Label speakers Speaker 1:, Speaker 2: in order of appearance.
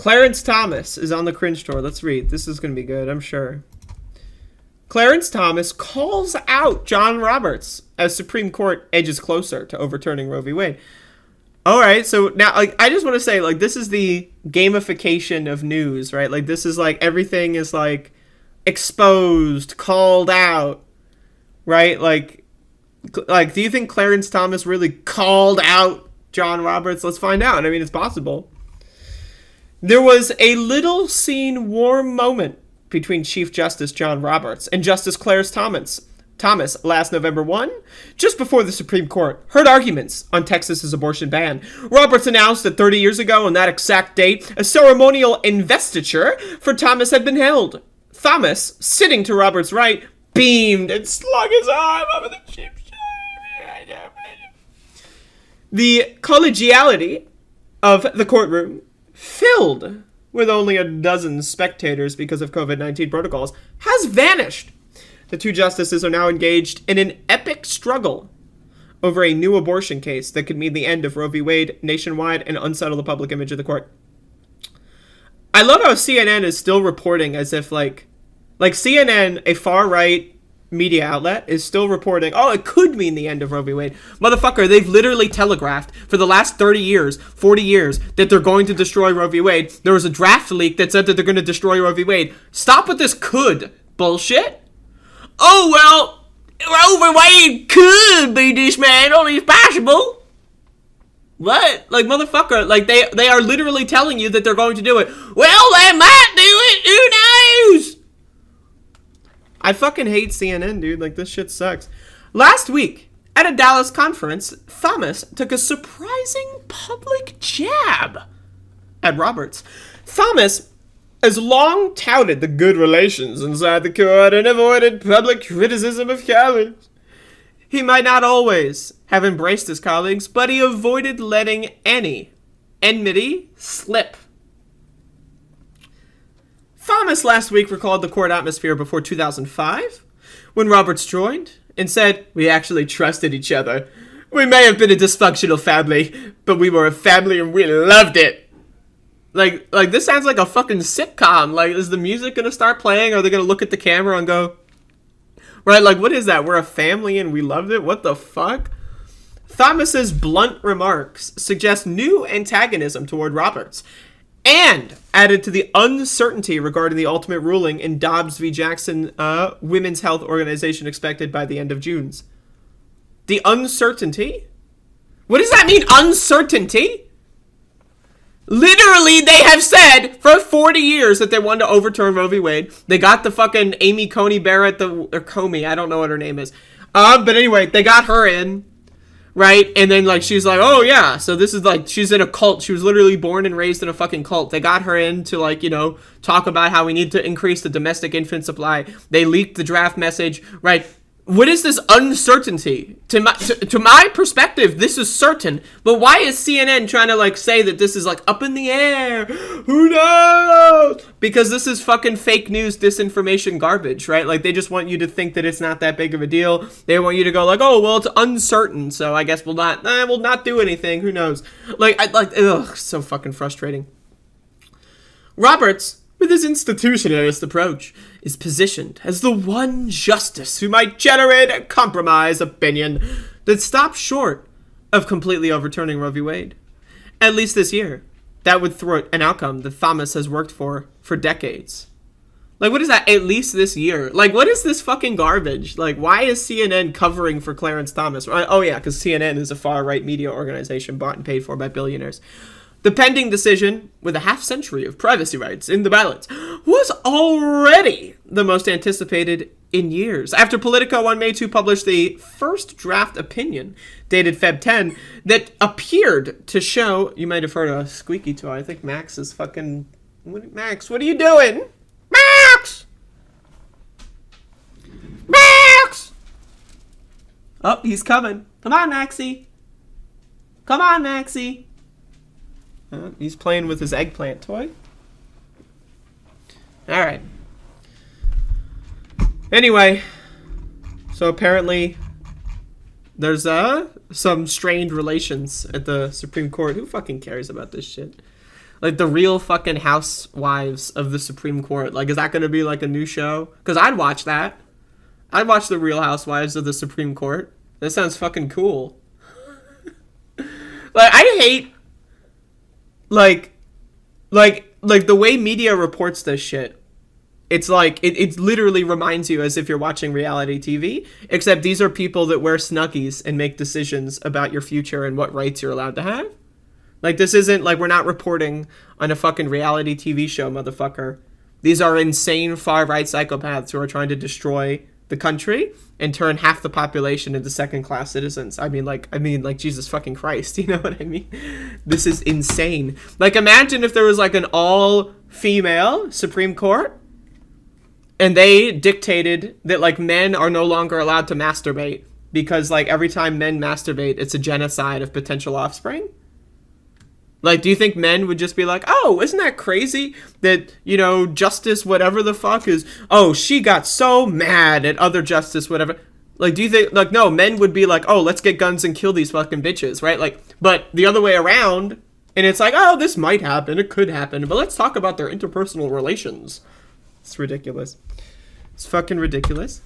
Speaker 1: Clarence Thomas is on the cringe tour. Let's read. This is going to be good, I'm sure. Clarence Thomas calls out John Roberts as Supreme Court edges closer to overturning Roe v. Wade. All right, so now, like, I just want to say, like, this is the gamification of news, right? Like, this is like everything is like exposed, called out, right? Like, do you think Clarence Thomas really called out John Roberts? Let's find out. I mean, it's possible. There was a little seen warm moment between Chief Justice John Roberts and Justice Clarence Thomas last November 1, just before the Supreme Court heard arguments on Texas's abortion ban. Roberts announced that 30 years ago on that exact date, a ceremonial investiture for Thomas had been held. Thomas, sitting to Roberts' right, beamed and slung his arm over the Chief Justice. The collegiality of the courtroom, filled with only a dozen spectators because of COVID-19 protocols, has vanished. The two justices are now engaged in an epic struggle over a new abortion case that could mean the end of Roe v. Wade nationwide and unsettle the public image of the court. I love how CNN is still reporting as if like CNN, a far-right media outlet, is still reporting, oh, it could mean the end of Roe v. Wade. Motherfucker, they've literally telegraphed for the last 30 years, 40 years, that they're going to destroy Roe v. Wade. There was a draft leak that said that they're going to destroy Roe v. Wade. Stop with this could bullshit. Oh, well, Roe v. Wade could be dismantled. It's possible. What? Like, motherfucker, like, they are literally telling you that they're going to do it. Well, they might do it. Who knows? I fucking hate CNN, dude. Like, this shit sucks. Last week, at a Dallas conference, Thomas took a surprising public jab at Roberts. Thomas has long touted the good relations inside the court and avoided public criticism of colleagues. He might not always have embraced his colleagues, but he avoided letting any enmity slip. Thomas last week recalled the court atmosphere before 2005, when Roberts joined and said, "We actually trusted each other. We may have been a dysfunctional family, but we were a family and we loved it." Like this sounds like a fucking sitcom. Like, is the music gonna start playing? Are they gonna look at the camera and go, right? Like, what is that? We're a family and we loved it? What the fuck? Thomas's blunt remarks suggest new antagonism toward Roberts, and added to the uncertainty regarding the ultimate ruling in Dobbs v. Jackson Women's Health Organization expected by the end of June. The uncertainty? What does that mean, uncertainty? Literally, they have said for 40 years that they wanted to overturn Roe v. Wade. They got the fucking Amy Coney Barrett, or Comey, I don't know what her name is. But anyway, they got her in. Right? And then, like, she's like, oh, yeah. So this is, like, she's in a cult. She was literally born and raised in a fucking cult. They got her in to, like, you know, talk about how we need to increase the domestic infant supply. They leaked the draft message, right? What is this uncertainty? To my perspective, this is certain. But why is CNN trying to, like, say that this is, like, up in the air? Who knows? Because this is fucking fake news, disinformation garbage, right? Like, they just want you to think that it's not that big of a deal. They want you to go, like, oh, well, it's uncertain, so I guess we'll not do anything. Who knows? Ugh, so fucking frustrating. Roberts, with his institutionalist approach, is positioned as the one justice who might generate a compromise opinion that stops short of completely overturning Roe v. Wade. At least this year, that would thwart an outcome that Thomas has worked for decades. Like, what is that? At least this year. Like, what is this fucking garbage? Like, why is CNN covering for Clarence Thomas? Oh, yeah, because CNN is a far-right media organization bought and paid for by billionaires. The pending decision, with a half-century of privacy rights in the balance, was already the most anticipated in years. After Politico on May 2 published the first draft opinion, dated Feb 10, that appeared to show, you might have heard a squeaky toy. I think Max is fucking... Max, what are you doing? Max! Max! Oh, he's coming. Come on, Maxie. Come on, Maxie. He's playing with his eggplant toy. Alright. Anyway, so apparently there's some strained relations at the Supreme Court. Who fucking cares about this shit? Like the real fucking Housewives of the Supreme Court. Like, is that gonna be like a new show? Because I'd watch that. I'd watch the Real Housewives of the Supreme Court. That sounds fucking cool. Like, I hate, like the way media reports this shit. It's like, it literally reminds you as if you're watching reality TV, except these are people that wear Snuggies and make decisions about your future and what rights you're allowed to have. Like, this isn't, like, we're not reporting on a fucking reality TV show, motherfucker. These are insane far-right psychopaths who are trying to destroy the country and turn half the population into second-class citizens. I mean, like, Jesus fucking Christ, you know what I mean? This is insane. Like, imagine if there was, like, an all-female Supreme Court, and they dictated that, like, men are no longer allowed to masturbate because, like, every time men masturbate, it's a genocide of potential offspring. Like, do you think men would just be like, oh, isn't that crazy that, you know, justice whatever the fuck is, oh, she got so mad at other justice whatever. Like, do you think, like, no, men would be like, oh, let's get guns and kill these fucking bitches, right? Like, but the other way around, and it's like, oh, this might happen, it could happen, but let's talk about their interpersonal relations. It's ridiculous. It's fucking ridiculous.